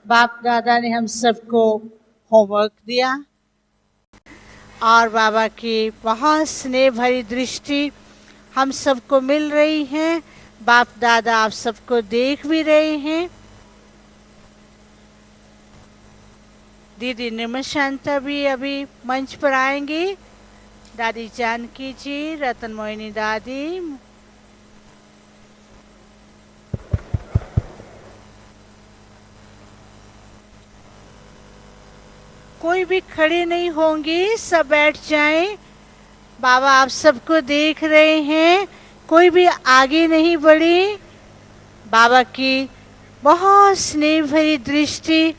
बाप दादा ने हम सबको होमवर्क दिया और बाबा की बहुत स्नेह भरी दृष्टि हम सबको मिल रही है। बाप दादा आप सबको देख भी रहे हैं। दीदी निर्मल शांता भी अभी मंच पर आएंगी। दादी जानकी जी, रतन मोहिनी दादी, कोई भी खड़े नहीं होंगे, सब बैठ जाएं। बाबा आप सबको देख रहे हैं, कोई भी आगे नहीं बढ़े। बाबा की बहुत स्नेह भरी दृष्टि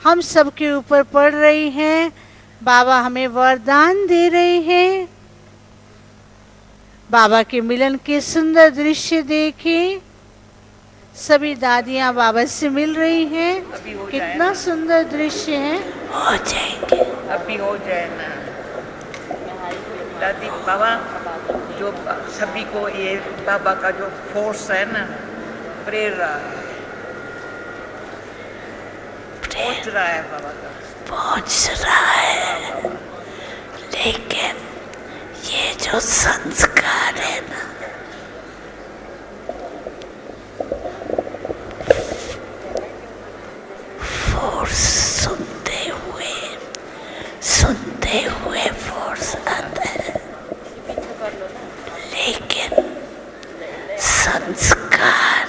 हम सबके ऊपर पड़ रही है। बाबा हमें वरदान दे रहे हैं। बाबा के मिलन के सुंदर दृश्य देखें। सभी दादियां बाबा से मिल रही हैं। कितना सुंदर दृश्य है। हो जाएंगे, अभी हो जाए ना दादी। बाबा जो सभी को ये बाबा का जो फोर्स है ना, प्रेरणा पहुंच रहा है बाबा का, पहुंच रहा है। लेकिन ये जो संस्कार है ना, फोर्स सुनते हुए फोर्स आता है, लेकिन संस्कार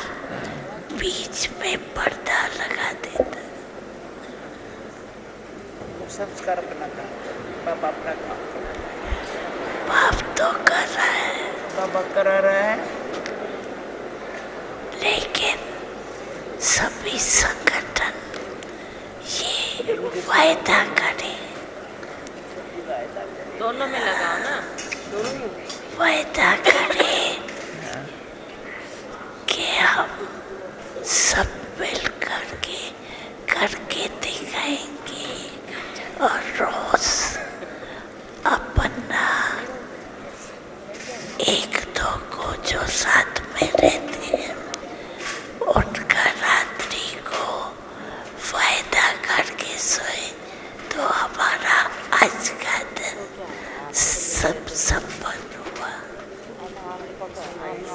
बीच में पर्दा लगा देता है। संस्कार अपना काम, बाबा अपना काम, बाप तो कर रहा है, बाबा करा रहा है। लेकिन सभी संगठन ये वायदा करे, दोनों में लगाओ ना, दोनों वायदा करे कि हम सब मिल करके दिखाएंगे और रोज अपना एक दो को जो साथ में रहते हैं उनका रात्रि को वायदा करके सोए तो हमारा आज का दिन सब संपन्न हुआ।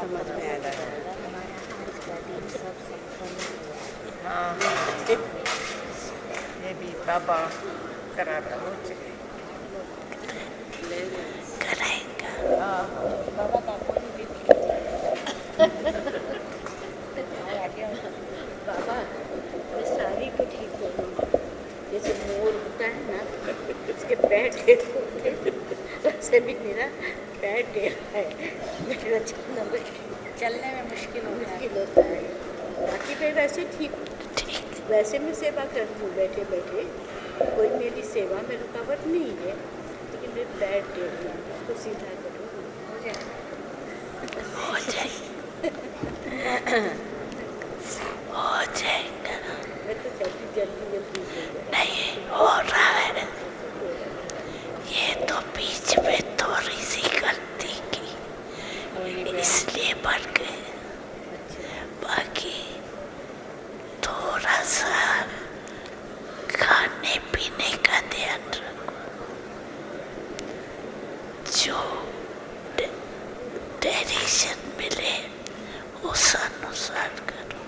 समझ में आ रहा है। हाँ, ये भी बाबा करा रहा हो चाहिए, कराएंगा। बाबा मैं सारी को ठीक करूँगी। जैसे मोर होता है ना, उसके पैर ढेर होते हैं, वैसे भी मेरा पैर ढेर है, मेरा चलने में मुश्किल होता है। बाकी मैं वैसे ठीक हूँ, वैसे मैं सेवा करती हूँ बैठे बैठे, कोई मेरी सेवा में रुकावट नहीं है, लेकिन मेरे पैर ढेर है, उसको सीधा करो हो जाए। हो जाएगा। मैं तो चाहती जल्दी नहीं हो रहा है, ये तो बीच में थोड़ी सी गलती की इसलिए बढ़ गए। बाकी थोड़ा सा खाने पीने का ध्यान रखो, जो डायरेक्शन मिले उस अनुसार करो,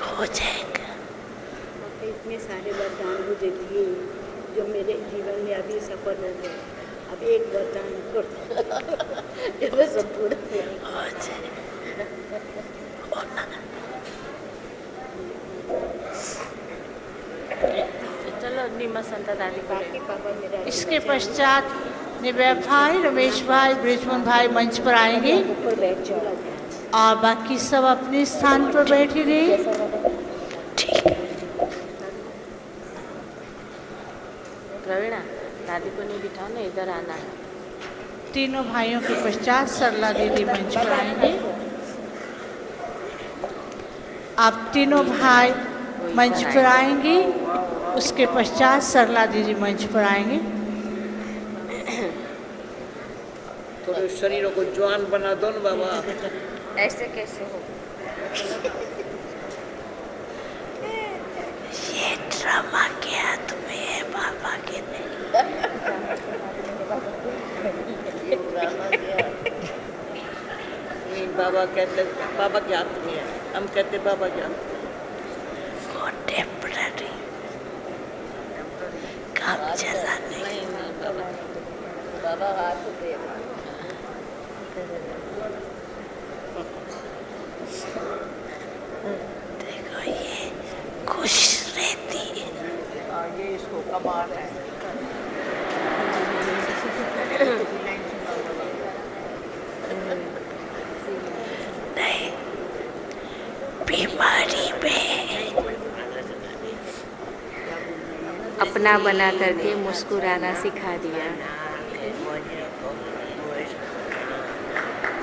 हो जाएगा। इतने सारे वरदान मुझे दिए जो मेरे जीवन में अभी सफल हो गए। अब एक वरदान जो मैं सब पूरा हो जाएगा। चलो नीमा संता दादी बाकी पापा मेरा। इसके पश्चात निवय भाई, रमेश भाई, ब्रिजमोहन भाई मंच पर आएंगे ऊपर बैठ जाओ और बाकी सब अपने स्थान पर बैठे रहे। प्रवीणा दादी को नहीं बिठाओ ना, इधर आना है। तीनों भाइयों के पश्चात सरला दीदी मंच पर आएंगे। आप तीनों भाई मंच पर आएंगे, उसके पश्चात सरला दीदी मंच पर आएंगे। थोड़े शरीरों को जवान बना दो ना बाबा। ऐसे कैसे हो? ये ड्रामा के हाथ में है, बाबा के नहीं। नहीं, बाबा कहते बाबा के हाथ में है, हम कहते बाबा के हाथ में। वो टेम्पररी काम चलाने। नहीं नहीं बाबा, बाबा हाथ दे। देखो ये खुश रहती है। हाँ, ये इसको कमाल है। नहीं, बीमारी में अपना बना करके मुस्कुराना सिखा दिया।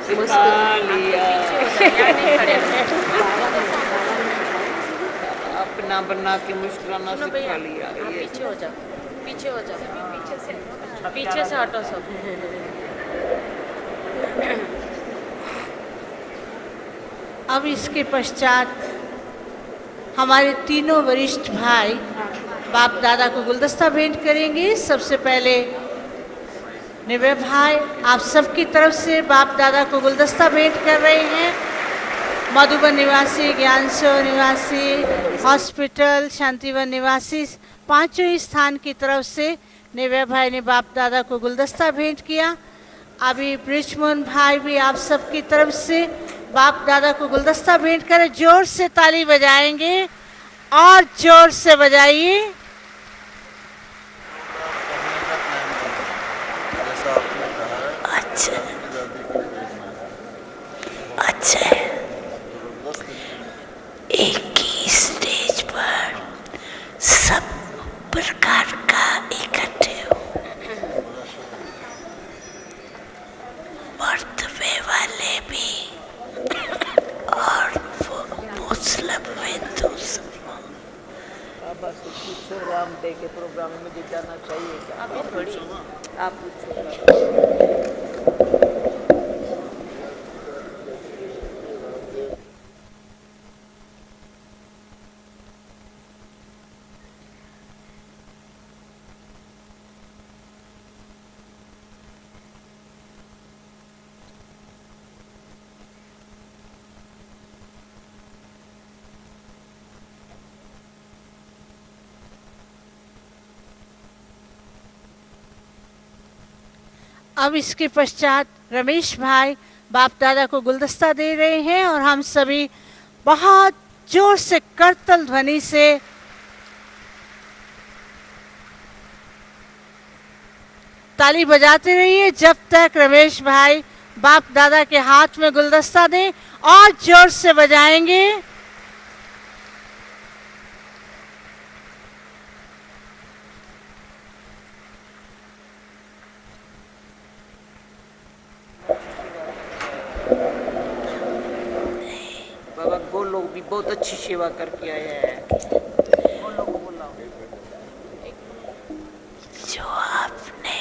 सिखा लिया। अपना बना के मुस्कुराना सिखा लिया। ये पीछे हो जाओ, पीछे हो जाओ, पीछे से हटो सब। अब इसके पश्चात हमारे तीनों वरिष्ठ भाई बाप दादा को गुलदस्ता भेंट करेंगे। सबसे पहले निवय भाई आप सबकी तरफ से बाप दादा को गुलदस्ता भेंट कर रहे हैं। मधुबन निवासी, ज्ञानसो निवासी, हॉस्पिटल, शांतिवन निवासी, पांचों ही स्थान की तरफ से निवय भाई ने बाप दादा को गुलदस्ता भेंट किया। अभी ब्रिजमोहन भाई भी आप सबकी तरफ से बाप दादा को गुलदस्ता भेंट करें। जोर से ताली बजाएंगे और जोर से बजाइए। अच्छा अच्छा, एक ही स्टेज पर सब प्रकार का इकट्ठे हो, मर्तबे वाले भी और वो मुस्लिम हिंदू सब। बाबा से पूछो, रामदेव के प्रोग्राम में मुझे जाना चाहिए क्या? अभी थोड़ी आप पूछो। अब इसके पश्चात रमेश भाई बाप दादा को गुलदस्ता दे रहे हैं और हम सभी बहुत जोर से करतल ध्वनि से ताली बजाते रहिए जब तक रमेश भाई बाप दादा के हाथ में गुलदस्ता दें, और जोर से बजाएंगे। बाबा वो लोग भी बहुत अच्छी सेवा करके आए हैं। वो लोग बोला जो आपने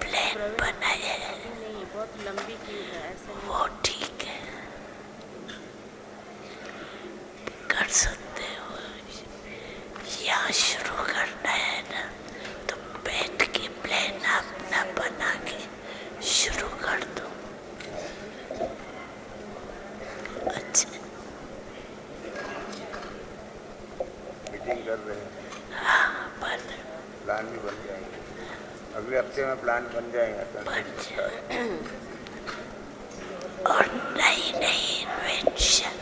प्लान बनाया है नहीं, बहुत लंबी की है ऐसे। वो ठीक है, कर सकते हो। यहाँ शुरू करना है ना, तो बैठ के प्लान अपना बना के शुरू कर दो। अच्छा, मीटिंग कर रहे हैं, हाँ बन प्लान भी बन जाएंगे। अगले हफ्ते में प्लान बन जाएगा। और नई नई इन्वेंशन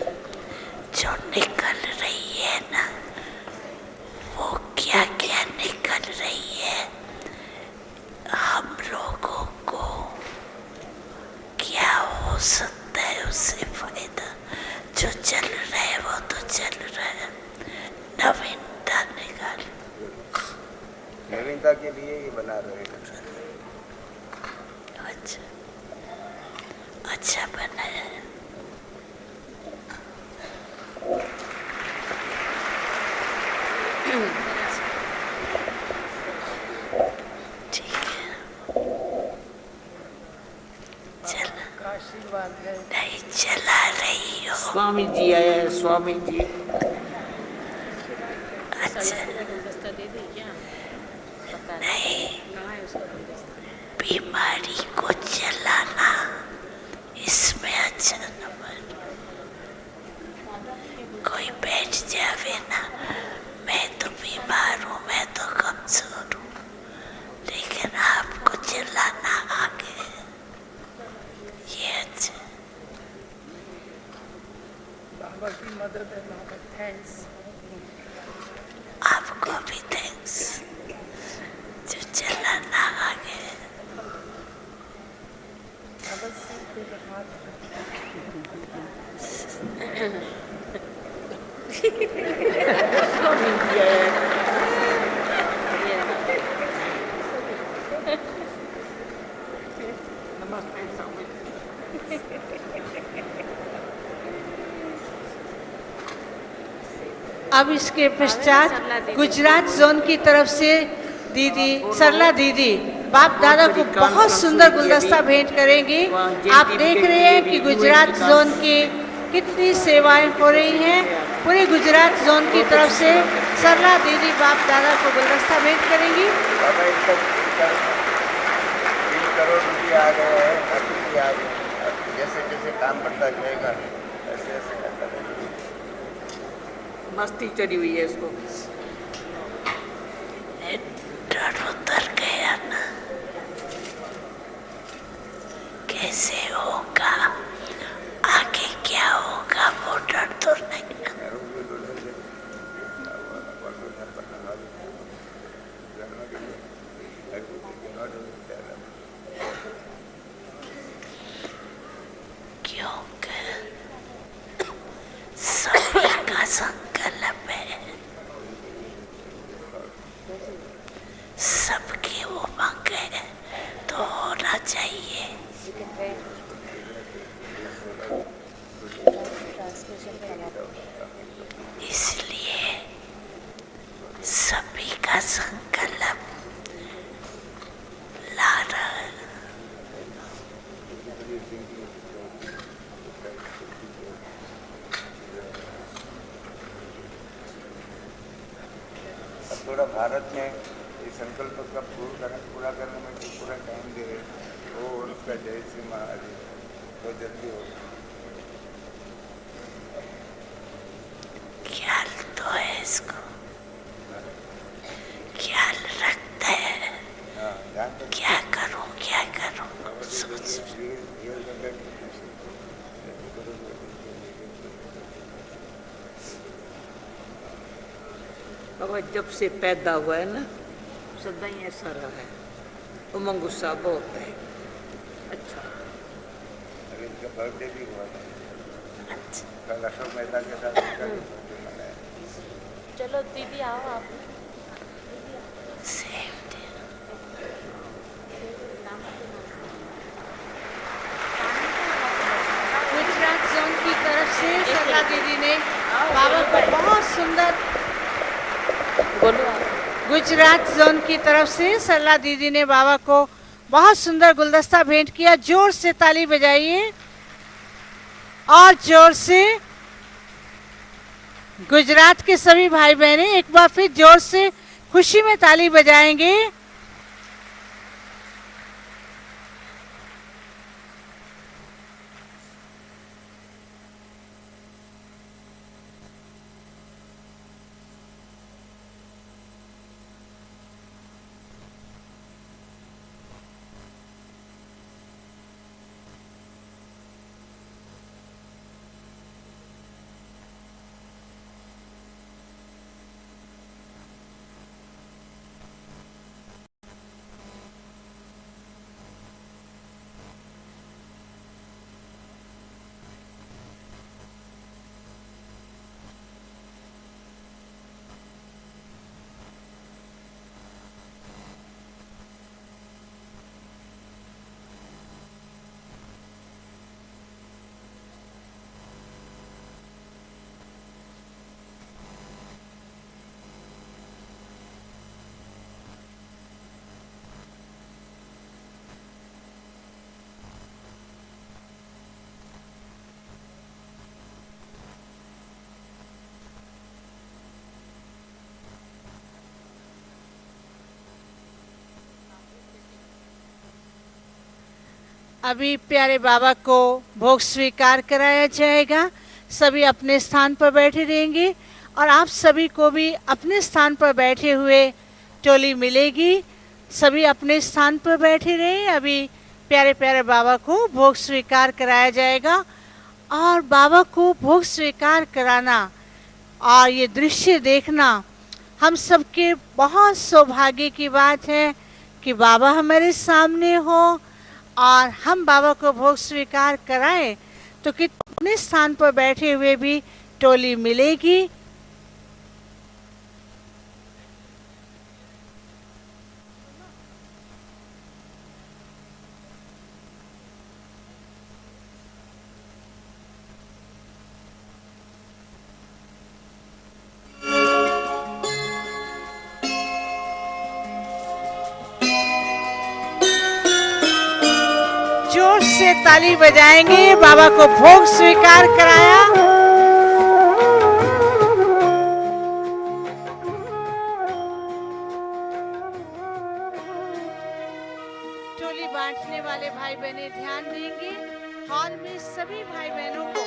जो निकल रही है ना, वो क्या क्या निकल रही है, हम लोगों को क्या हो सकता है उससे फायदा। जो चल रहा है वो तो चल रहा है, नवीनता निकाल। नवीनता के लिए ही बना रहे हैं। अच्छा अच्छा बनाया है। ठीक है। का आशीर्वाद है। नहीं चला रही हो। स्वामी जी आया है, स्वामी जी। अच्छा गुलदस्ता दे दी क्या? पता नहीं, कहाँ है उसका गुलदस्ता? बीमारी को चलाना इसमें अच्छा नंबर। कोई बैठ जावे ना, मैं तो बीमार हूँ, मैं तो कमजोर हूँ, लेकिन आपको चलाना आगे, ये अच्छा। बाबा की मदद है। बाबा थैंक्स। आपको भी थैंक्स जो चलाना आगे। बाबा सिर पे हाथ स्वामी जी आया है। नमस्ते स्वामी जी। अब इसके पश्चात गुजरात जोन की तरफ से दीदी सरला दीदी बाप दादा को बहुत सुंदर गुलदस्ता भेंट करेंगी। आप देख रहे हैं कि गुजरात जोन की कितनी सेवाएं हो रही हैं। पूरे गुजरात जोन की तरफ से सरला दीदी बाप दादा को गुलदस्ता भेंट करेंगी। बाबा इनका 3 करोड़ रुपये आ गए हैं, अभी भी आ गए हैं। अब जैसे जैसे काम बढ़ता जाएगा ऐसे ऐसे करता रहेगा। मस्ती चढ़ी हुई है इसको। डर उतर गया ना, कैसे होगा आगे क्या होगा वो डर तो नहीं। क्योंकि सभी का संकल्प है, सबकी उमंग है, तो होना चाहिए। इसलिए सभी का संकल्प ला रहा है। अब थोड़ा भारत में इस संकल्प का पूरा करने में जो पूरा टाइम दे वो और उसका जय श्री महाराज बहुत जल्दी हो। ख्याल तो है इसको, ख्याल रखता है। हाँ, ध्यान तो क्या करूं सोच। बाबा जब से पैदा हुआ है ना सदा ही ऐसा रहा है, उमंग उत्साह बहुत है। अच्छा अभी इनका बर्थडे भी हुआ था कल, अशोक मेहता के साथ उनका भी birthday मनाया। चलो दीदी आओ आप। Same day. गुजरात जोन की तरफ से सरला दीदी ने बाबा को बहुत सुंदर गुजरात जोन की तरफ से सरला दीदी ने बाबा को बहुत सुंदर गुलदस्ता भेंट किया। जोर से ताली बजाइए और जोर से। गुजरात के सभी भाई बहनें एक बार फिर जोर से खुशी में ताली बजाएंगे। अभी प्यारे बाबा को भोग स्वीकार कराया जाएगा। सभी अपने स्थान पर बैठे रहेंगे और आप सभी को भी अपने स्थान पर बैठे हुए टोली मिलेगी। सभी अपने स्थान पर बैठे रहे। अभी प्यारे प्यारे बाबा को भोग स्वीकार कराया जाएगा और बाबा को भोग स्वीकार कराना और ये दृश्य देखना हम सबके बहुत सौभाग्य की बात है कि बाबा हमारे सामने हो और हम बाबा को भोग स्वीकार कराएं तो कितने स्थान पर बैठे हुए भी टोली मिलेगी। जोर से ताली बजाएंगे। बाबा को भोग स्वीकार कराया। टोली बांटने वाले भाई बहनें ध्यान देंगे। हॉल में सभी भाई बहनों को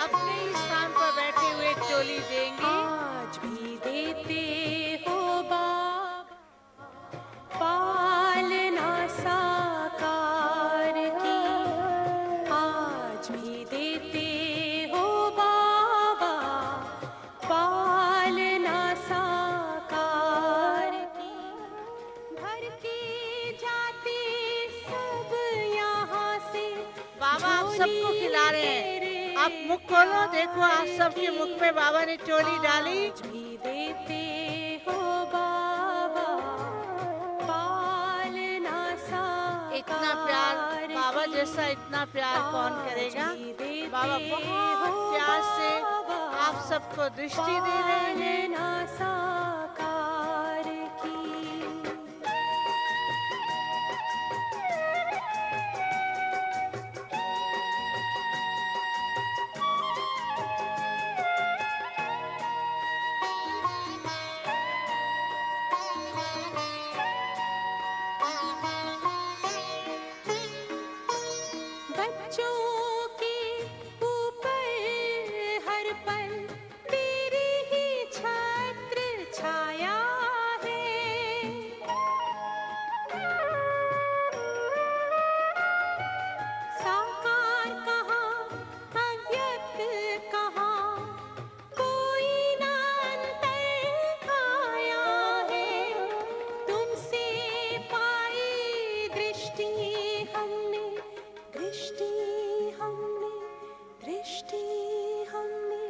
अपने ही स्थान पर बैठे हुए टोली देंगे। आज भी देते हो बाबा पालना साकार की, आज भी देते हो बाबा पालना साकार की। भर के जाते सब यहाँ से बाबा आप सबको खिला रहे हैं। आप मुख खोलो, देखो आप सबके मुख में बाबा ने टोली डाली। आज भी देते हो बाबा पालना साकार। इतना प्यार बाबा जैसा इतना प्यार कौन करेगा। बाबा बहुत प्यार से आप सबको दृष्टि दे रहे हैं। पालना साकार की। बच्चों के ऊपर हर पल तेरी ही छत्र छाया है। साकार कहाँ अव्यक्त कहाँ, कोई ना अंतर आया है। तुमसे पाई दृष्टि हमने, दृष्टि हमने, दृष्टि हमने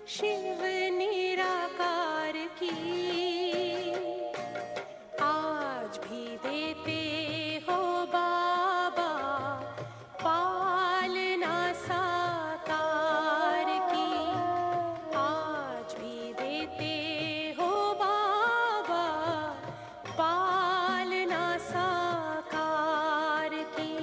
शिव निराकार की। आज भी देते हो बाबा पालना साकार की। आज भी देते हो बाबा पालना साकार की।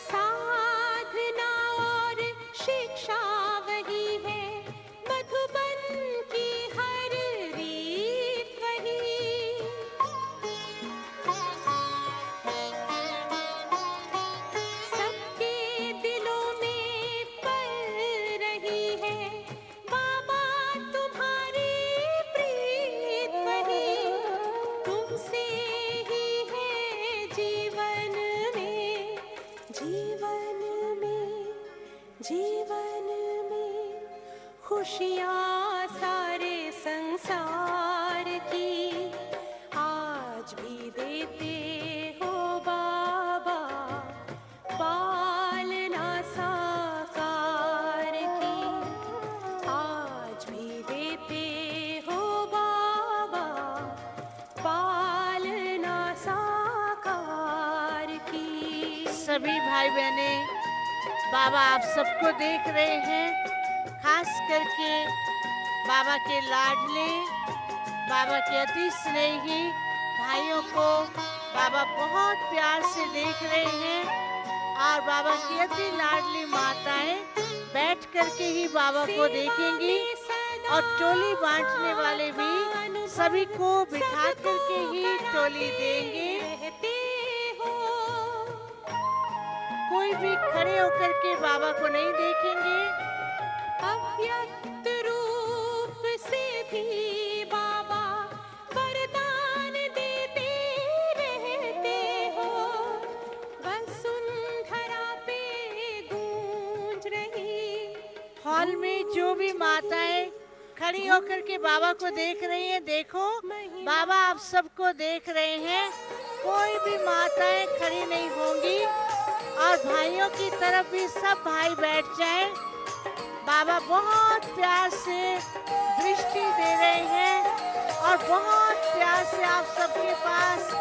साधना और शिक्षा वही है, मधुबन की हर रीत वही। सबके दिलों में पल रही है बाबा तुम्हारी प्रीत वही। तुमसे ही है जीवन में, जीवन में, जीवन में खुशियाँ सारे संसार की। आज भी देते हो बाबा पालना साकार की। आज भी देते हो बाबा पालना साकार की। सभी भाई बहने, बाबा आप सबको देख रहे हैं। खास करके बाबा के लाडले, बाबा के अति स्नेही भाइयों को बाबा बहुत प्यार से देख रहे हैं। और बाबा की अति लाडली माताएं बैठ करके ही बाबा को देखेंगी। और टोली बांटने वाले भी सभी को बिठा करके ही टोली देंगे। कोई भी खड़े होकर के बाबा को नहीं देखेंगे। अव्यक्त रूप से भी बाबा वरदान देते रहते हो। वसुंधरा पे गूंज रही। हॉल में जो भी माताएं खड़ी होकर के बाबा को देख रही हैं, देखो बाबा आप सबको देख रहे हैं। कोई भी माताएं खड़ी नहीं होंगी। और भाइयों की तरफ भी सब भाई बैठ जाएं। बाबा बहुत प्यार से दृष्टि दे रहे हैं और बहुत प्यार से आप सबके पास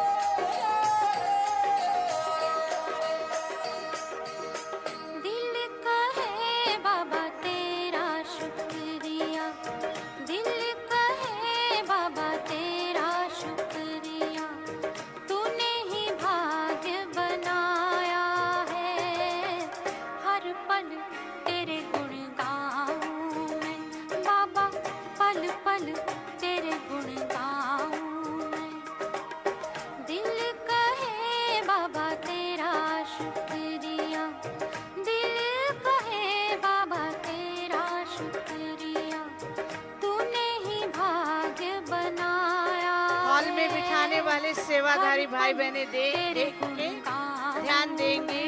दिल का है बाबा तेरा शुक्रिया। दिल का है बाबा तेरा शुक्रिया। तूने ही भाग्य बनाया है। हर पल तेरे गुण गाऊं मैं बाबा। पल पल तेरे गुण गाऊं मैं। दिल का है बाबा तेरा शुक्रिया। दिल का है बाबा तेरा शुक्रिया। तूने ही भाग्य बनाया। हॉल में बिठाने वाले सेवाधारी भाई बहने देख के ध्यान देंगे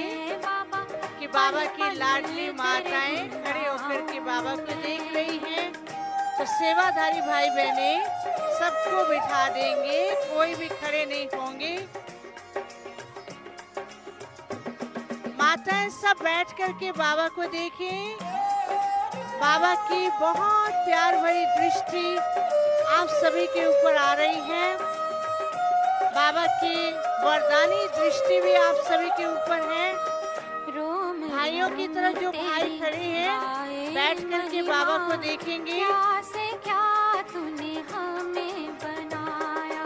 कि बाबा की लाडली माताएं खड़े होकर के बाबा को देख रही हैं। तो सेवाधारी भाई बहने सबको बिठा देंगे, कोई भी खड़े नहीं होंगे। माताएं सब बैठ करके बाबा को देखें। बाबा की बहुत प्यार भरी दृष्टि आप सभी के ऊपर आ रही है। बाबा की वरदानी दृष्टि भी आप सभी के ऊपर है। भाइयों की तरफ जो भाई खड़े हैं बैठ करके बाबा को देखेंगे। क्या से क्या तूने हमें बनाया।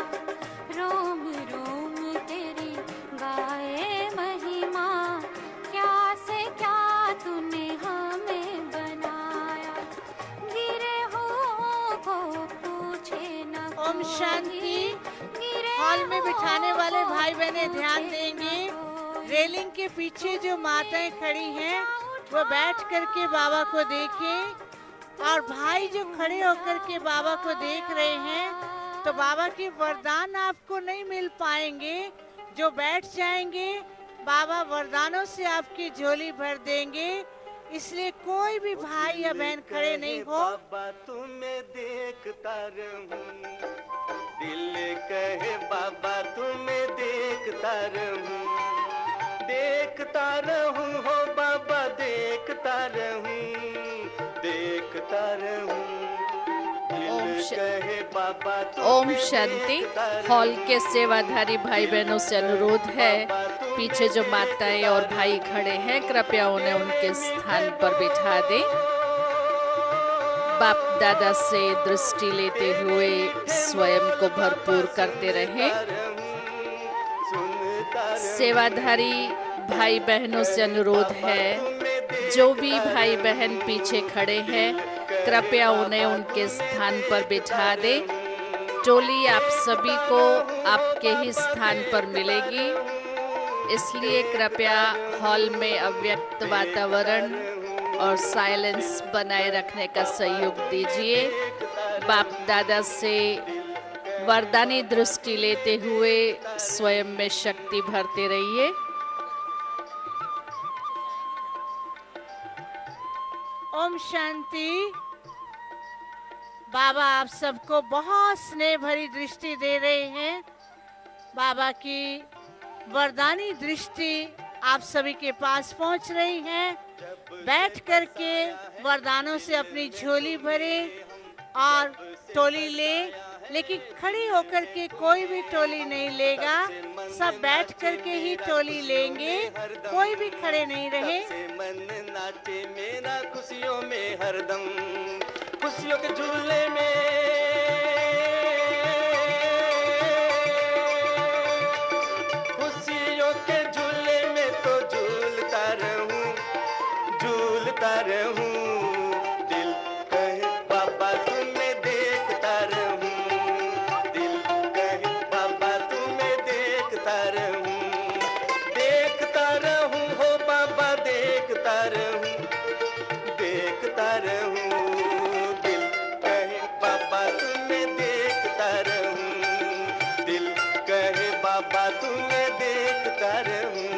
रोम रोम तेरी गाए महिमा। क्या से क्या तूने हमें बनाया। गिरे हो को पूछे न ओम शांति। गिरे हॉल में बिठाने वाले भाई बहने हो ध्यान देंगे। रेलिंग के पीछे जो माताएं खड़ी हैं वो बैठ करके बाबा को देखें। और भाई जो खड़े होकर के बाबा को देख रहे हैं तो बाबा के वरदान आपको नहीं मिल पाएंगे। जो बैठ जाएंगे बाबा वरदानों से आपकी झोली भर देंगे। इसलिए कोई भी भाई या बहन खड़े नहीं हो। बाबा तुम्हें देखता रहूं। दिल कहे बाबा तुम्हें देखता रहूं। देखता रहूं हो बाबा देखता रहूं। देखता रहूं। दिल कहे बाबा ओम शांति। हॉल के सेवाधारी भाई बहनों से अनुरोध है, पीछे जो माताएं और भाई खड़े हैं कृपया उन्हें उनके स्थान पर बिठा दें। बाप दादा से दृष्टि लेते हुए स्वयं को भरपूर करते रहें। सेवाधारी भाई बहनों से अनुरोध है, जो भी भाई बहन पीछे खड़े हैं कृपया उन्हें उनके स्थान पर बिठा दें। टोली आप सभी को आपके ही स्थान पर मिलेगी, इसलिए कृपया हॉल में अव्यक्त वातावरण और साइलेंस बनाए रखने का सहयोग दीजिए। बाप दादा से वरदानी दृष्टि लेते हुए स्वयं में शक्ति भरते रहिए। ओम शांति। बाबा आप सबको बहुत स्नेह भरी दृष्टि दे रहे हैं। बाबा की वरदानी दृष्टि आप सभी के पास पहुंच रही है। बैठ करके वरदानों से अपनी झोली भरे और टोली ले लेकिन खड़ी होकर के कोई भी टोली नहीं लेगा, सब बैठ करके ही टोली लेंगे, कोई भी खड़े नहीं रहे। मन नाचे मेरा खुशियों में हरदम, खुशियों के झूले में, खुशियों के झूले में तो झूलता रहूं, झूलता रहूं। दिल कहे बाबा तुम्हें देखता रहूं, दिल कहे बाबा तुम्हें देखता रहूं, देखता रहूं हो बाबा देखता रहूं, देखता रहूं। दिल कहे बाबा तुम्हें देखता रहूं, दिल कहे बाबा तुम्हें देखता रहूं।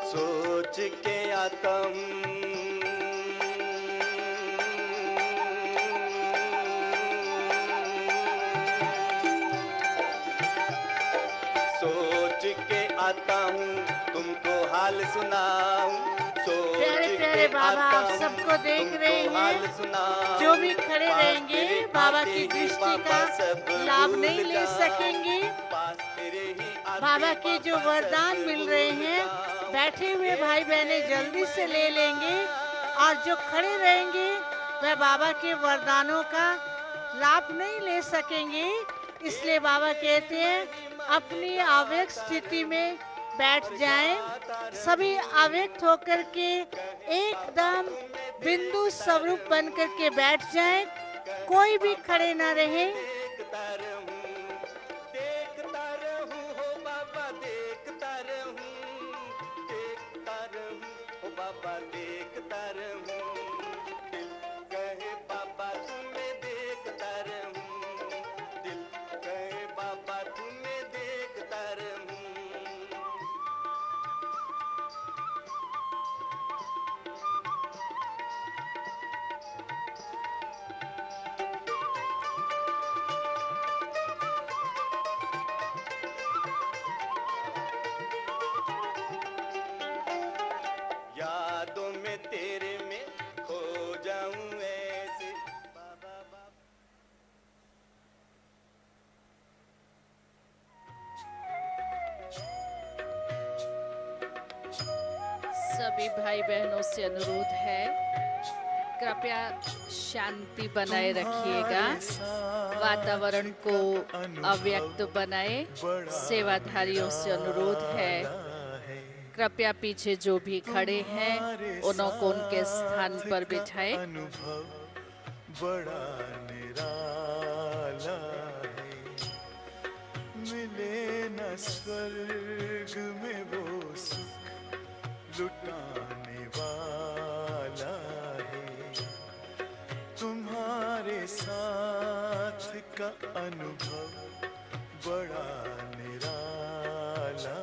सोच के आता हूँ, सोच के आता हूँ तुमको हाल सुनाऊं, सोच प्यारे के प्यारे बाबा आता आप हूँ सबको देख तुमको रहे हाल हैं, सुनाऊं। जो भी खड़े रहेंगे बाबा की दृष्टि का लाभ नहीं ले सकेंगे। बाबा के जो वरदान मिल रहे हैं बैठे हुए भाई बहने जल्दी से ले लेंगे, और जो खड़े रहेंगे वह बाबा के वरदानों का लाभ नहीं ले सकेंगे। इसलिए बाबा कहते हैं अपनी अव्यक्त स्थिति में बैठ जाएं, सभी अव्यक्त होकर के एकदम बिंदु स्वरूप बन करके बैठ जाएं, कोई भी खड़े ना रहे। देखता रहूं, देखता रहूं हो बाबा देखता रहूं, देखता रहूं हो बाबा देखता रहूं। दिल कहे बाबा तुम्हें देखता रहूं, दिल कहे बाबा तुम्हें देखता रहूं। यादों में तेरे में खो जाऊं ऐसे बाबा बाबा। सभी भाई बहनों से अनुरोध है कृपया शांति बनाए रखिएगा, वातावरण को अव्यक्त बनाए। सेवाधारियों से अनुरोध है कृपया पीछे जो भी खड़े हैं उन्हों को उनके स्थान पर बिठाएं। अनुभव बड़ा निराला है, मिले न स्वर्ग में वो सुख लुटाने वाला है। तुम्हारे साथ का अनुभव बड़ा निराला है।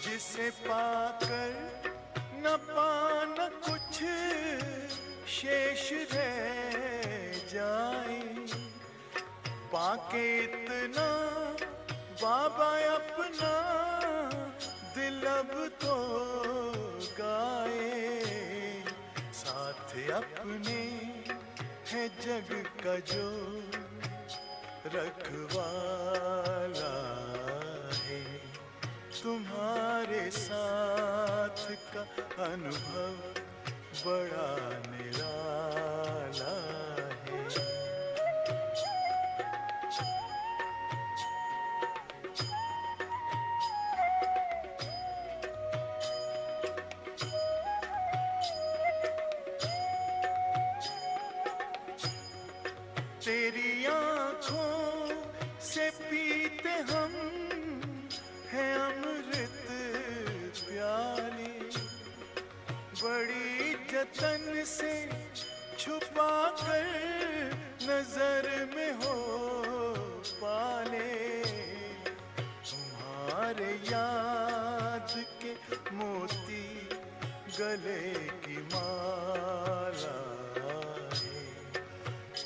जिसे पाकर न पाना कुछ शेष रह जाए, पाके इतना बाबा अपना दिल अब तो गाए। साथ अपने है जग का जो रखवाला है, तुम्हारे साथ का अनुभव बड़ा निराला है। तेरी आँखों से पीते हम हैं अमृत प्याले, बड़ी जतन से छुपा कर नजर में हो पाले, तुम्हारे याद के मोती गले की माला है,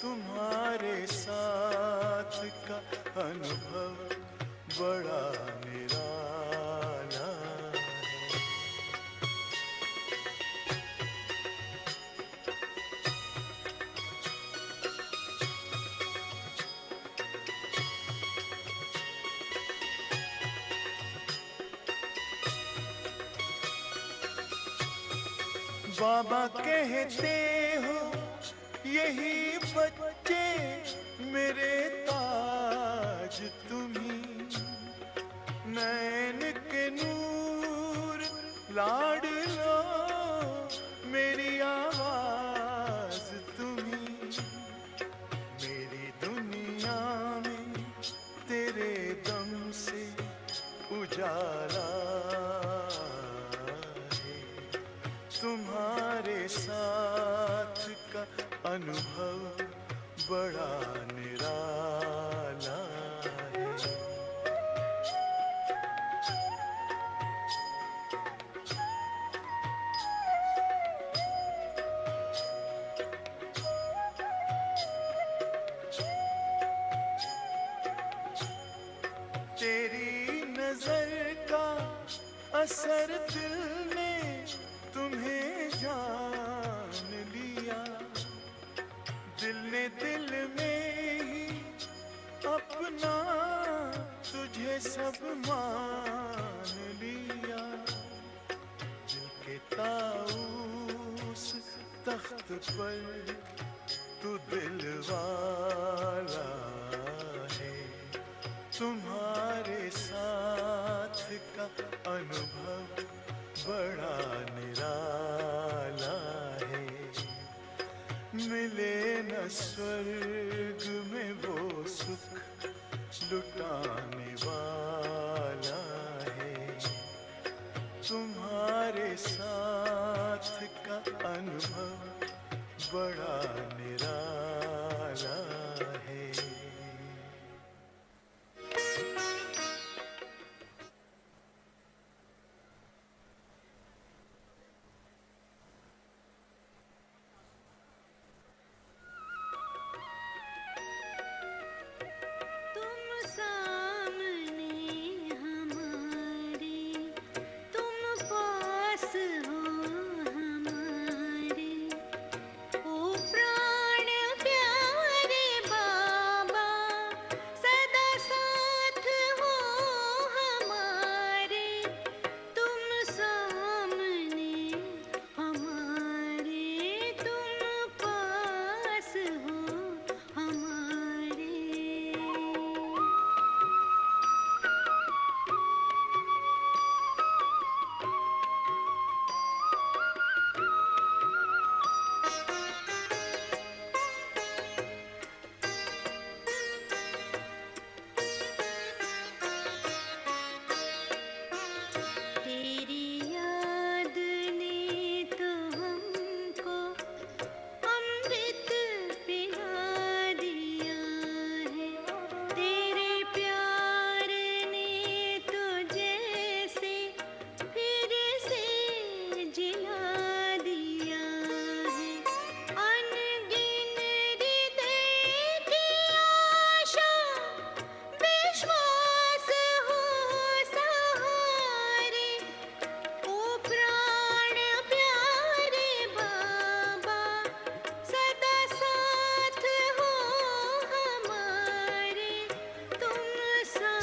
तुम्हारे साथ का अनुभव बड़ा निराला है। बाबा कहते हो यही बच्चे मेरे ताज तुम्ही, नैन के नूर लाड लो मेरी आवाज तुम्ही, मेरी दुनिया में तेरे दम से उजाला है, तुम्हारे साथ का अनुभव बड़ा निराला है। तेरी नजर का असर दिल ने तुम्हें जान लिया, दिल ने दिल में ही अपना तुझे सब मान लिया, दिल के ताऊस तख्त पर तू दिल वाला है, तुम्हारे साथ का अनुभव बड़ा निराला है, मिले न स्वर्ग में वो सुख लुटाने वाला है, तुम्हारे साथ का अनुभव बड़ा निराला है।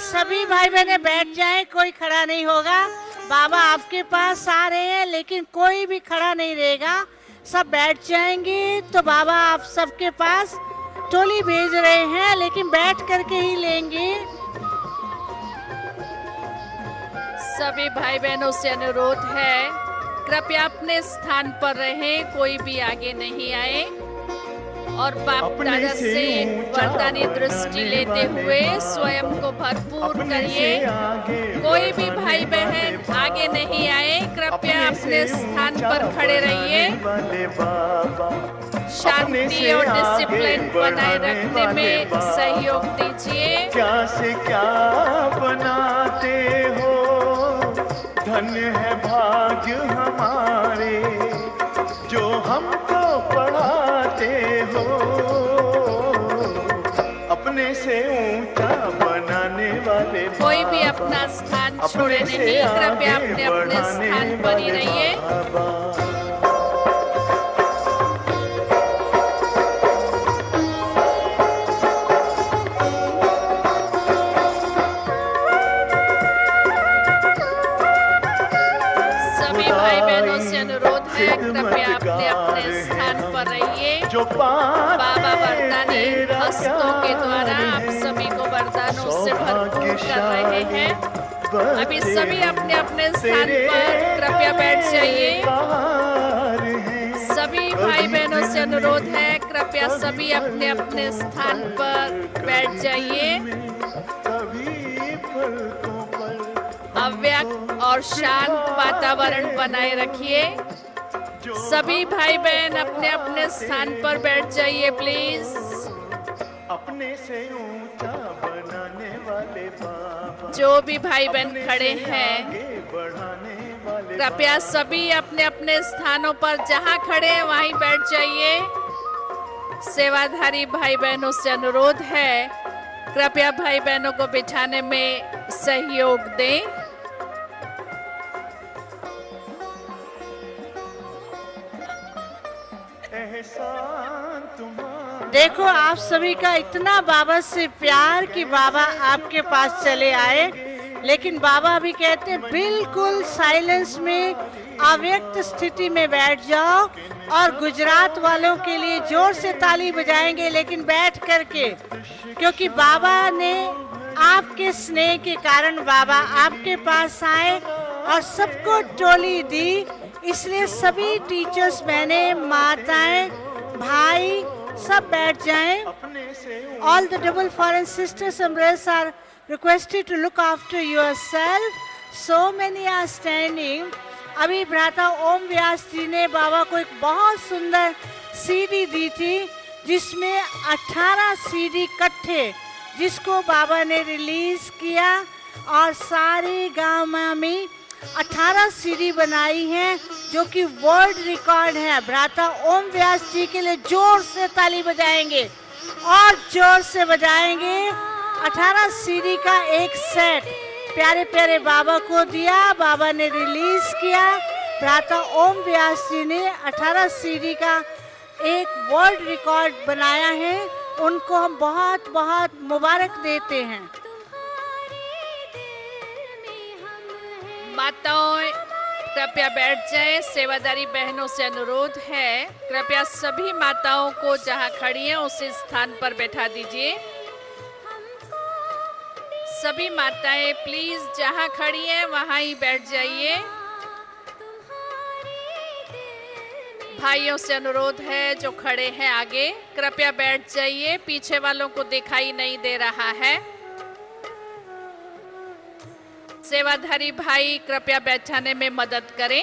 सभी भाई बहने बैठ जाएं, कोई खड़ा नहीं होगा। बाबा आपके पास आ रहे हैं लेकिन कोई भी खड़ा नहीं रहेगा, सब बैठ जाएंगे। तो बाबा आप सबके पास टोली भेज रहे हैं लेकिन बैठ करके ही लेंगे। सभी भाई बहनों से अनुरोध है कृपया अपने स्थान पर रहें, कोई भी आगे नहीं आए। और बाप दादा से वरदानी दृष्टि लेते हुए स्वयं को भरपूर करिए। कोई भी भाई बहन आगे नहीं आए, कृपया अपने स्थान पर खड़े रहिए। शांति और डिसिप्लिन बनाए रखने में सहयोग दीजिए। क्या से क्या बनाते हो, धन्य है भाग्य हमारे जो हमको पढ़ाते हो। अपने से ऊंचा बनाने वाले कोई भी अपना स्थान छोड़े नहीं, कृपया अपने अपने स्थान पर ही रहिए। कृपया अपने अपने स्थान पर रहिए। बाबा वरदानी हस्तों के द्वारा आप सभी को वरदानों से भरपूर कर रहे हैं। अभी सभी अपने अपने स्थान पर कृपया बैठ जाइए। सभी भाई बहनों से अनुरोध है, कृपया सभी अपने अपने स्थान पर बैठ जाइए। अव्यक्त और शांत वातावरण बनाए रखिए। सभी भाई बहन अपने अपने स्थान पर बैठ जाइए प्लीज। अपने से ऊंचा बनाने वाले बाबा, जो भी भाई बहन खड़े हैं, कृपया सभी अपने अपने स्थानों पर जहां खड़े हैं वहीं बैठ जाइए। सेवाधारी भाई बहनों से अनुरोध है, कृपया भाई बहनों को बिठाने में सहयोग दें। देखो आप सभी का इतना बाबा से प्यार कि बाबा आपके पास चले आए, लेकिन बाबा अभी कहते हैं बिल्कुल साइलेंस में अव्यक्त स्थिति में बैठ जाओ। और गुजरात वालों के लिए जोर से ताली बजाएंगे, लेकिन बैठ करके, क्योंकि बाबा ने आपके स्नेह के कारण बाबा आपके पास आए और सबको टोली दी। इसलिए सभी टीचर्स, बहनें, माताएं, भाई सब बैठ जाएं। All the double foreign sisters and brothers are requested to look after yourself. So many are standing. अभी भ्राता ओम व्यास जी ने बाबा को एक बहुत सुंदर सीडी दी थी, जिसमें 18 सीडी इकट्ठे, जिसको बाबा ने रिलीज किया और सारे गांव में 18 सीडी बनाई हैं, जो कि वर्ल्ड रिकॉर्ड है। भ्राता ओम व्यास जी के लिए जोर से ताली बजाएंगे और जोर से बजाएंगे। 18 सीडी का एक सेट प्यारे प्यारे बाबा को दिया, बाबा ने रिलीज किया। भ्राता ओम व्यास जी ने 18 सीडी का एक वर्ल्ड रिकॉर्ड बनाया है, उनको हम बहुत बहुत मुबारक देते हैं। माताओं कृपया बैठ जाएं। सेवादारी बहनों से अनुरोध है, कृपया सभी माताओं को जहां खड़ी हैं उसी स्थान पर बैठा दीजिए। सभी माताएं प्लीज जहां खड़ी हैं वहां ही बैठ जाइए। भाइयों से अनुरोध है जो खड़े हैं आगे, कृपया बैठ जाइए। पीछे वालों को दिखाई नहीं दे रहा है। सेवाधारी भाई कृपया बैठाने में मदद करें।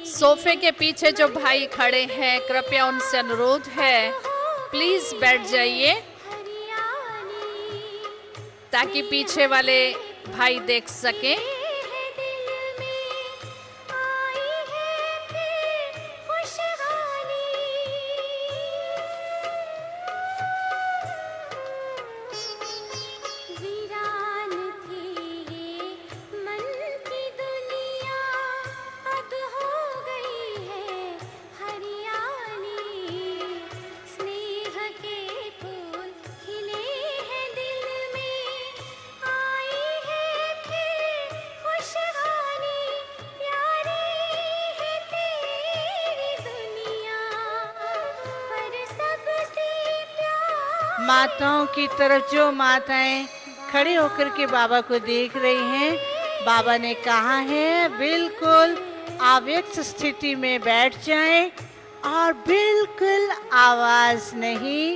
सोफे के पीछे जो भाई खड़े हैं, कृपया उनसे अनुरोध है प्लीज बैठ जाइए, ताकि पीछे वाले भाई देख सकें। माताओं की तरफ जो माताएं खड़े होकर के बाबा को देख रही हैं, बाबा ने कहा है बिल्कुल अव्यक्त स्थिति में बैठ जाएं और बिल्कुल आवाज नहीं।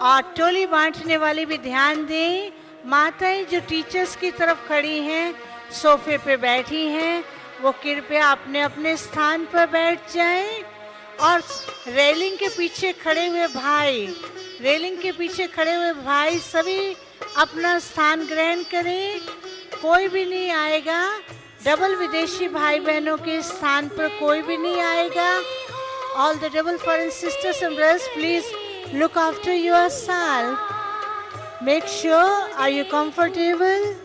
और टोली बांटने वाले भी ध्यान दें, माताएं जो टीचर्स की तरफ खड़ी हैं, सोफे पे बैठी हैं, वो कृपया अपने अपने स्थान पर बैठ जाएं। और रेलिंग के पीछे खड़े हुए भाई सभी अपना स्थान ग्रहण करें। कोई भी नहीं आएगा, डबल विदेशी भाई बहनों के स्थान पर कोई भी नहीं आएगा। All the double foreign sisters and brothers, please look after yourself, make sure are you comfortable.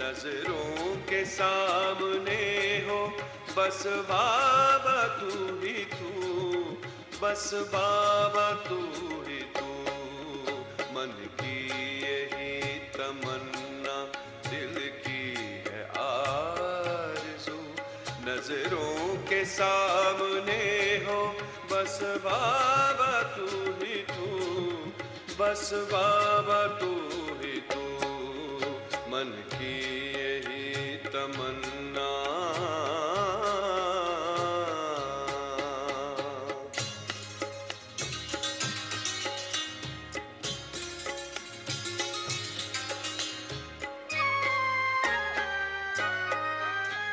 नजरों के सामने हो बस बाबा तू ही तू, बस बाबा तू ही तू। मन की यही तमन्ना, दिल की है आरज़ू। नजरों के सामने हो बस बाबा तू ही तू, बस बाबा तू ही तू। मन की यही तमन्ना।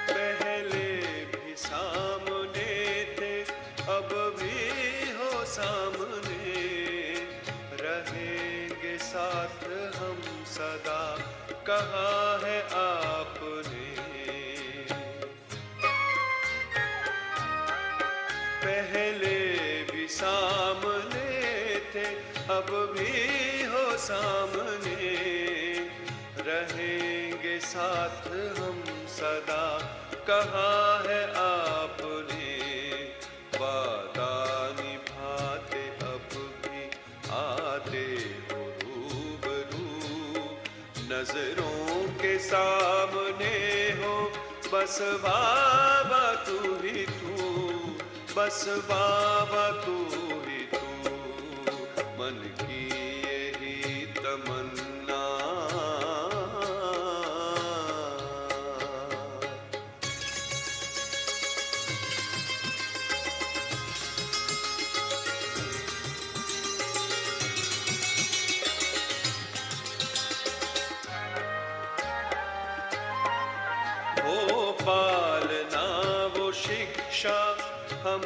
पहले भी सामने थे, अब भी हो सामने, रहेंगे साथ हम सदा, कहा है आपने। पहले भी सामने थे, अब भी हो सामने, रहेंगे साथ हम सदा, कहा है आपने। वादा निभाते अब भी आते हो रूबरू, नजरों के सामने हो बस बाबा तू ही तू, बस बाबा तू ही तू। मन की यही तमन्ना। वो पालना वो शिक्षा हम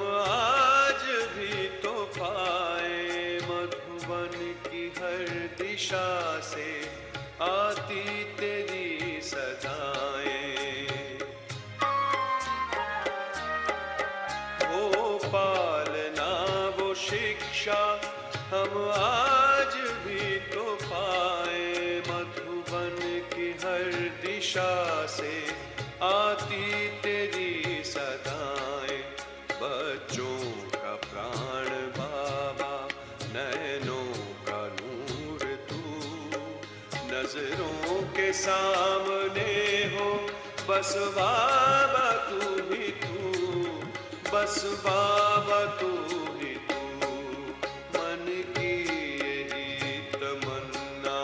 दिशा से आती तेरी सदाएं। वो पालना वो शिक्षा हम आज भी तो पाए। मधुबन की हर दिशा से आती तेरी सदाएं। बच्चों का प्राण बाबा, नैनों का नूर तू, नजरों के सामने हो बस बाबा तू ही तू, बस बाबा तू ही तू। मन की यही तमन्ना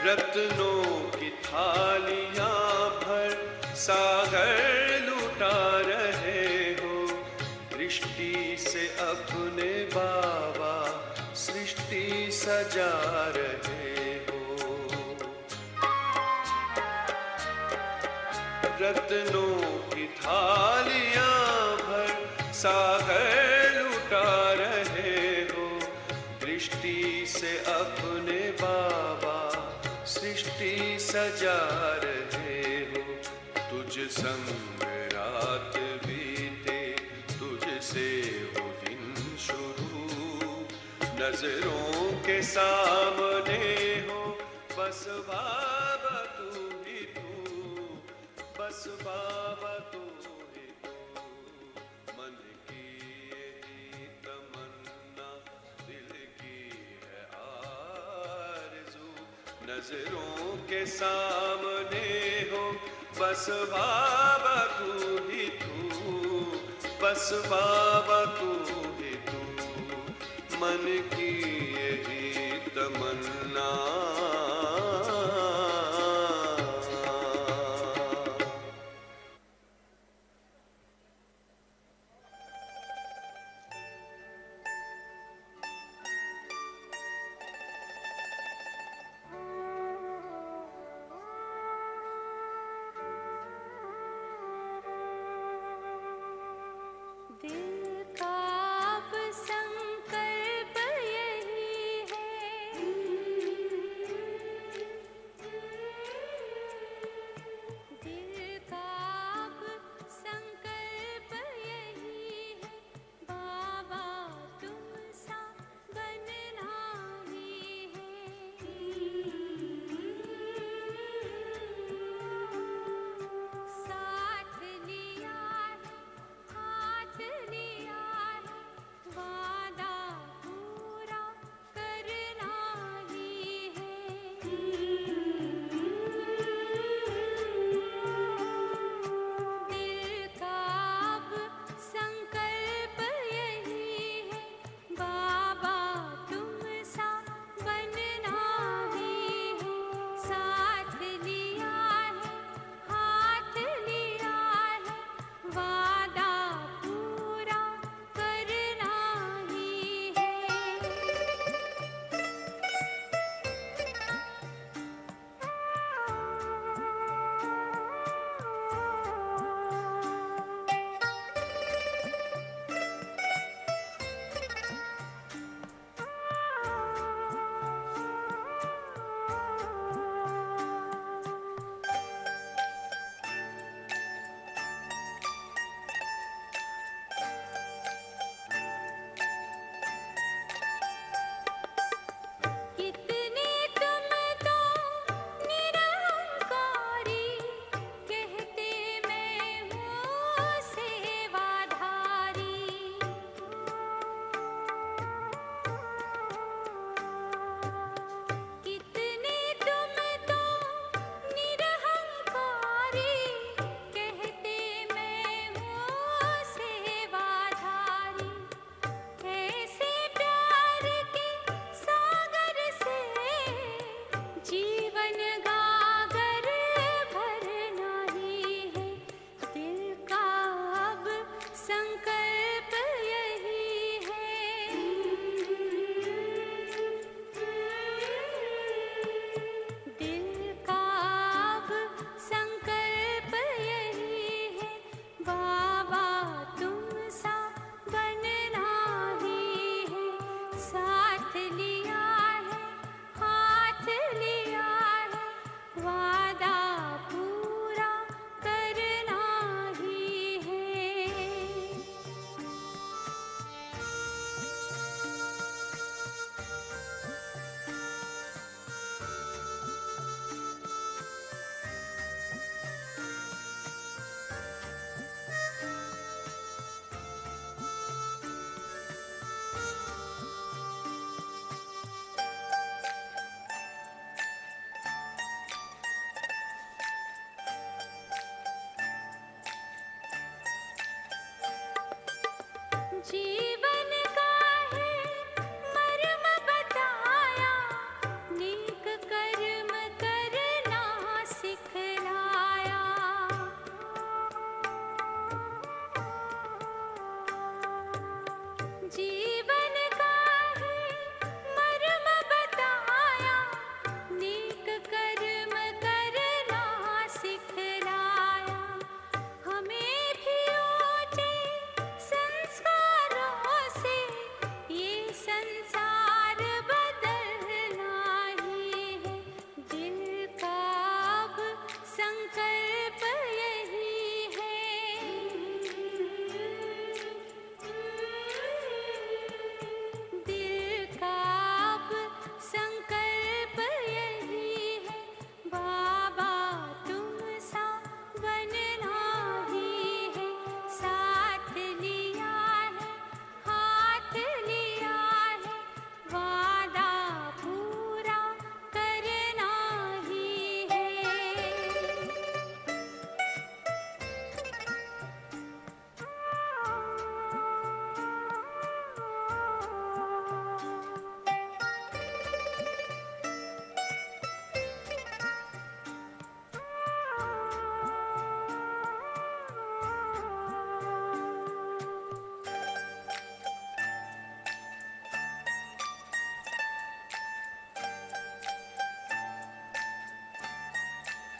रत्नों की थालियां भर सागर लुटा रहे हो। दृष्टि से अपने बाबा सृष्टि सजा रहे हो। रत्नों की थालियां भर सागर लुटा रहे हो। दृष्टि से अपने बाबा सृष्टि सजा रहे हो। तुझ संग रात बीते, तुझसे वो दिन शुरू, नजरों के सामने हो बस बाबा तू ही तू, बस बाबा तू ही तू। मन की यही तमन्ना, दिल की है आरज़ू, नजरों के सामने हो बस बाबा तू ही तू, बस बाबा तू ही तू। मन की यही तमन्ना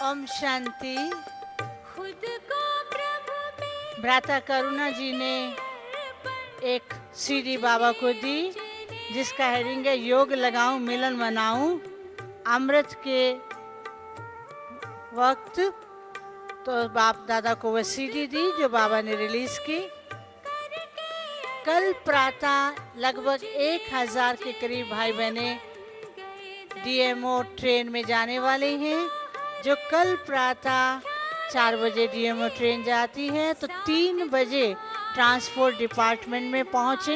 ओम शांति। खुद को प्रभु पे भ्राता करुणा जी ने एक सीडी बाबा को दी जिसका हेडिंग है योग लगाऊं मिलन मनाऊं अमृत के वक्त। तो बाप दादा को वह सीडी दी जो बाबा ने रिलीज की। कल प्रातः लगभग 1000 के करीब भाई बहने डीएमओ ट्रेन में जाने वाले हैं। जो कल प्रातः 4 बजे डीएमओ ट्रेन जाती है तो 3 बजे ट्रांसपोर्ट डिपार्टमेंट में पहुंचे।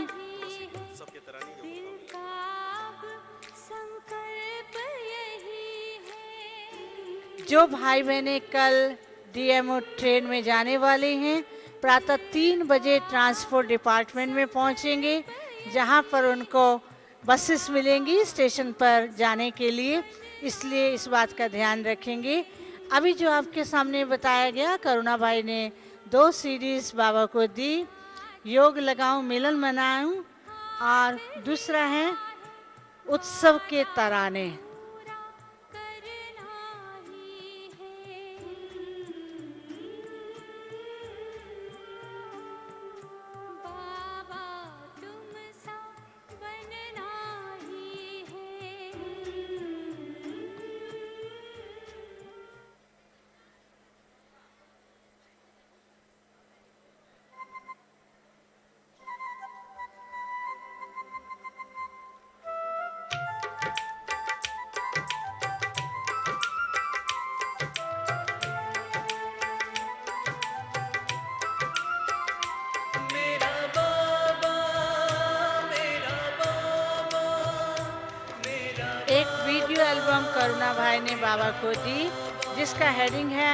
जो भाई बहने कल डीएमओ ट्रेन में जाने वाले हैं प्रातः 3 बजे ट्रांसपोर्ट डिपार्टमेंट में पहुंचेंगे, जहां पर उनको बसेस मिलेंगी स्टेशन पर जाने के लिए। इसलिए इस बात का ध्यान रखेंगे। अभी जो आपके सामने बताया गया, करुणा भाई ने 2 सीडीज बाबा को दी, योग लगाऊं मिलन मनाऊं और दूसरा है उत्सव के तराने। करुणा भाई ने बाबा को दी जिसका हेडिंग है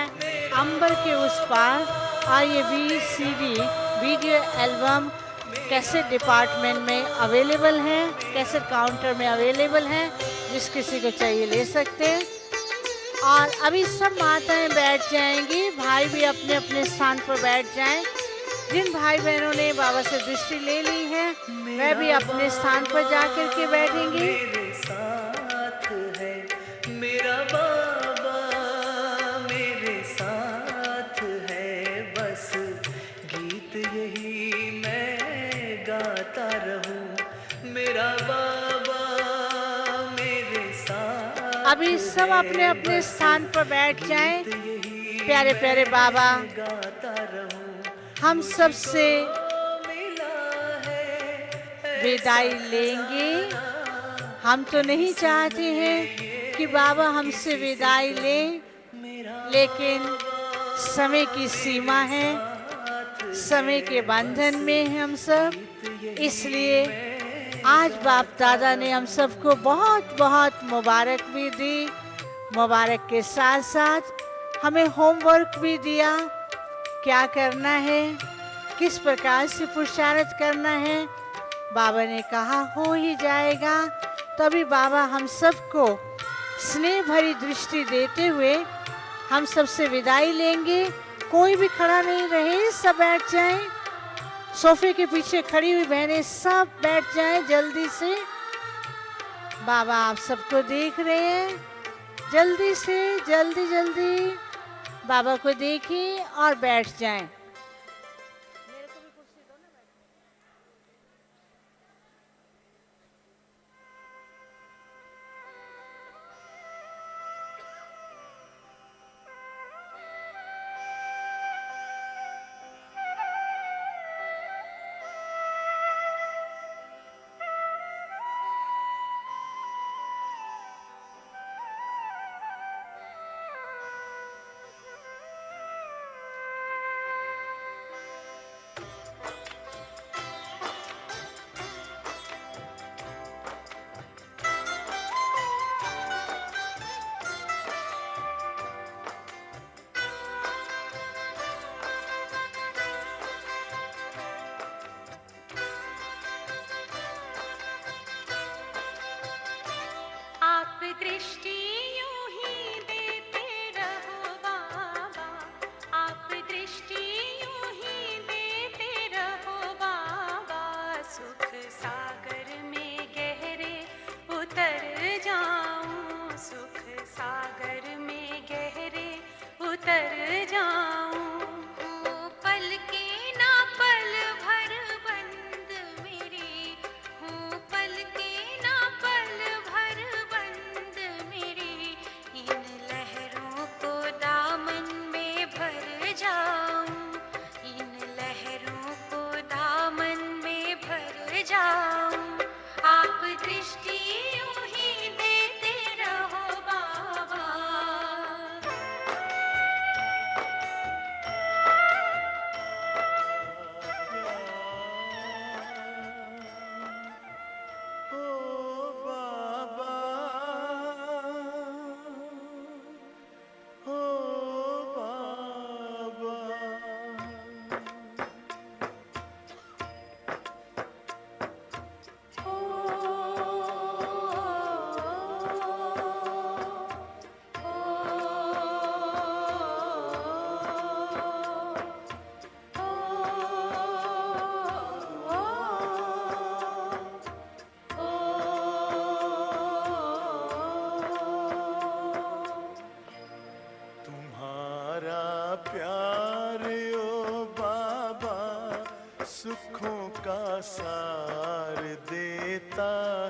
अंबर के उस पार। और ये VCD video album cassette department में अवेलेबल है, कैसेट काउंटर में अवेलेबल है, जिस किसी को चाहिए ले सकते हैं। और अभी सब माताएं बैठ जाएंगी, भाई भी अपने अपने स्थान पर बैठ जाएं। जिन भाई बहनों ने बाबा से दृष्टि ले ली है वह भी अपने स्थान पर जाकर के बैठेंगे। मेरा बाबा मेरे साथ है, बस गीत यही मैं गाता रहूं। मेरा बाबा मेरे साथ। अभी सब अपने अपने स्थान पर बैठ जाएं। प्यारे प्यारे बाबा हम सब से विदाई लेंगे। हम तो नहीं चाहते हैं कि बाबा हमसे विदाई ले, लेकिन समय की सीमा है, समय के बंधन में हैं हम सब। इसलिए आज बाप दादा ने हम सबको बहुत बहुत मुबारक भी दी। मुबारक के साथ साथ हमें होमवर्क भी दिया, क्या करना है, किस प्रकार से पुरुषार्थ करना है। बाबा ने कहा हो ही जाएगा। तभी बाबा हम सबको स्नेह भरी दृष्टि देते हुए हम सबसे विदाई लेंगे। कोई भी खड़ा नहीं रहे, सब बैठ जाएं। सोफे के पीछे खड़ी हुई बहनें सब बैठ जाएं जल्दी से। बाबा आप सबको देख रहे हैं, जल्दी से जल्दी जल्दी बाबा को देखिए और बैठ जाएं।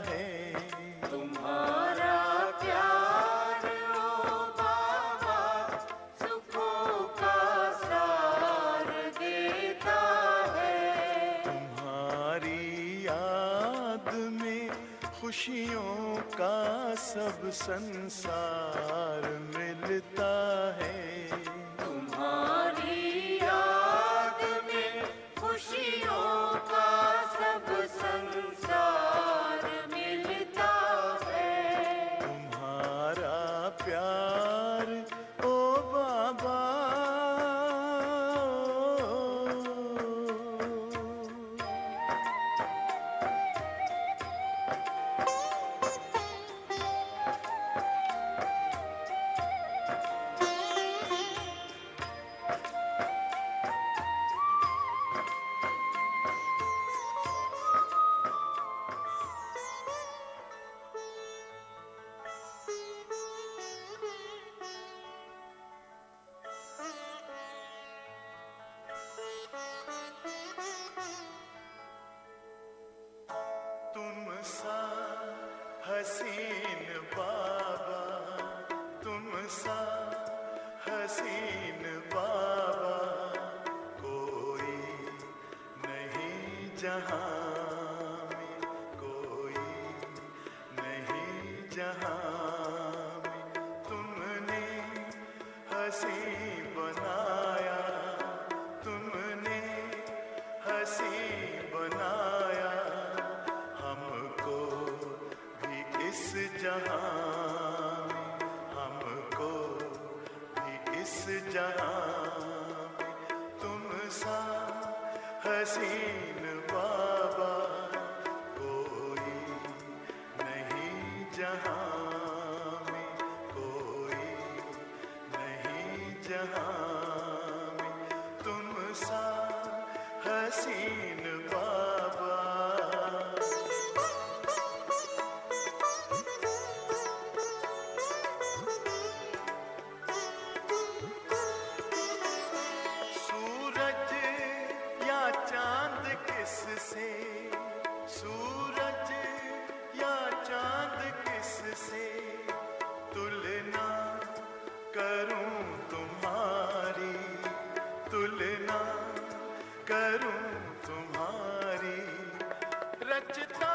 है। तुम्हारा प्यार ओ बाबा सुखों का सार देता है। तुम्हारी याद में खुशियों का सब संसार मिलता है। तुम्हारी याद में खुशियों का सब संसार मिलता है। तुम्हारा प्यार ओ बाबा तुम सा हसीन बाबा, तुम सा हसीन बाबा कोई नहीं जहां में, कोई नहीं जहां में। तुमने हसी बनाया, तुमने हसी बनाया हमको भी इस जहां में, हमको भी इस जहां में। तुम सा हसीन बाबा कोई नहीं जहां में, कोई नहीं जहां में। तुम सा हसीन बाबा। सूरज या चांद किससे, सूरज या चांद किससे तुलना करूं तुम्हारी, तुलना करूं तुम्हारी। रचता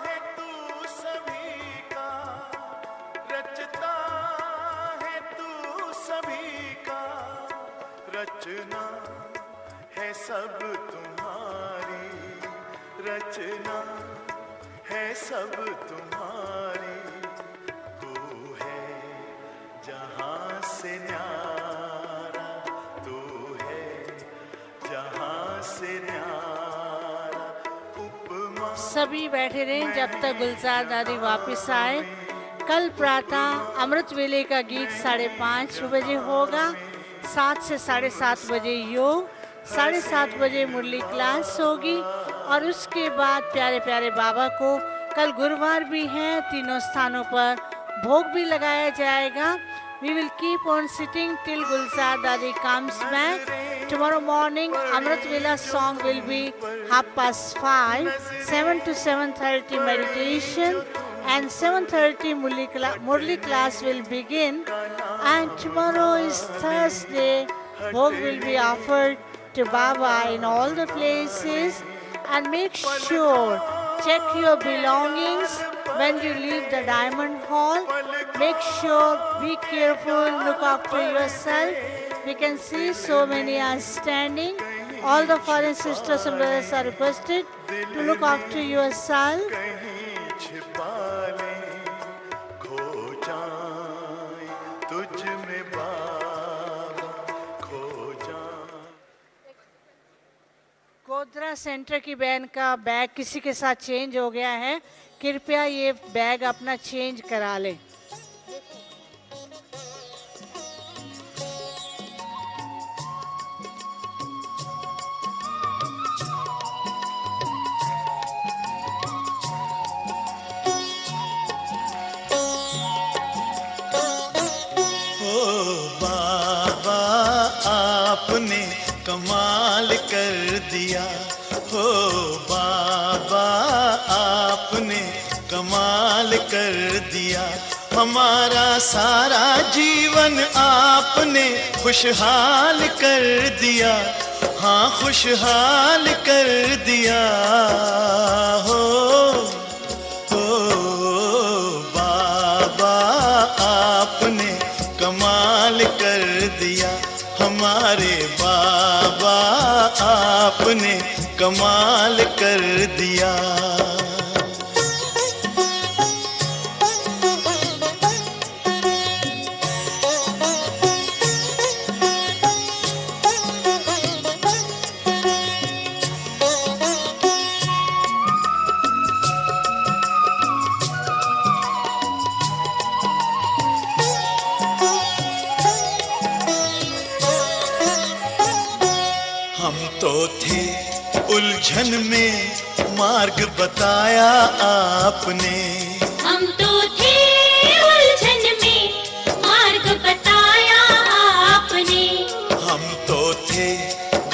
है तू सभी का, रचता है तू सभी का। रचना है सब तुम्हारी, रचना है सब तुम्हारी। तू है जहां से न्यारा, तू है जहां से न्यारा। उपमा सभी बैठे रहें जब तक गुलजार दादी वापस आए। कल प्रातः अमृत वेले का गीत 5:30 बजे होगा। 7 से 7:30 बजे योग, 7:30 बजे मुरली क्लास होगी और उसके बाद प्यारे प्यारे बाबा को, कल गुरुवार भी है, तीनों स्थानों पर भोग भी लगाया जाएगा। We will keep on sitting till Gulzar Dadi comes back. Tomorrow morning, Amrit Vela song will be 5:30, 7 to 7:30 meditation, and 7:30 Murli class will begin. And tomorrow is Thursday. Bhog will be offered to Baba in all the places. And make sure, check your belongings when you leave the Diamond Hall. Make sure, be careful, look after yourself. We can see so many are standing. All the foreign sisters and brothers are requested to look after yourself. कहीं छिपा ले, खो जाए तुझ में बाबा, खो जाए। Godhra centre की बहन का बैग किसी के साथ चेंज हो गया है, कृपया ये बैग अपना चेंज करा ले। आपने कमाल कर दिया, हो बाबा आप आपने कमाल कर दिया। हमारा सारा जीवन आपने खुशहाल कर दिया। हाँ, खुशहाल कर दिया हो बाबा, आपने कमाल कर दिया। हमारे बाबा, आपने कमाल कर दिया। हम तो थे उलझन में, मार्ग बताया आपने। हम तो थे उलझन में, मार्ग बताया आपने। हम तो थे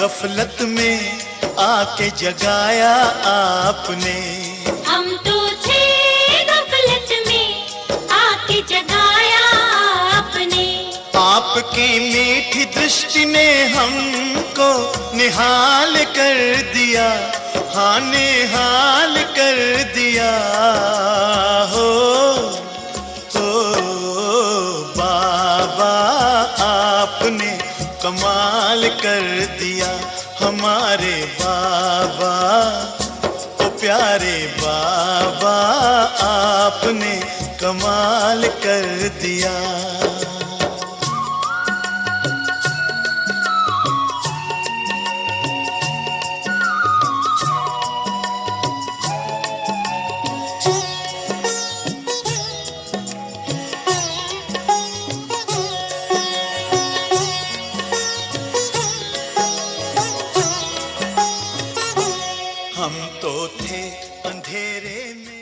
गफलत में, आके जगाया आपने। हम तो थे गफलत में, आके जगाया आपने। आपकी मीठी दृष्टि ने हमको निहाल कर दिया। हाँ, निहाल कर दिया हो बाबा, आपने कमाल कर दिया। हमारे बाबा, ओ प्यारे बाबा, आपने कमाल कर दिया। हम तो थे अंधेरे में।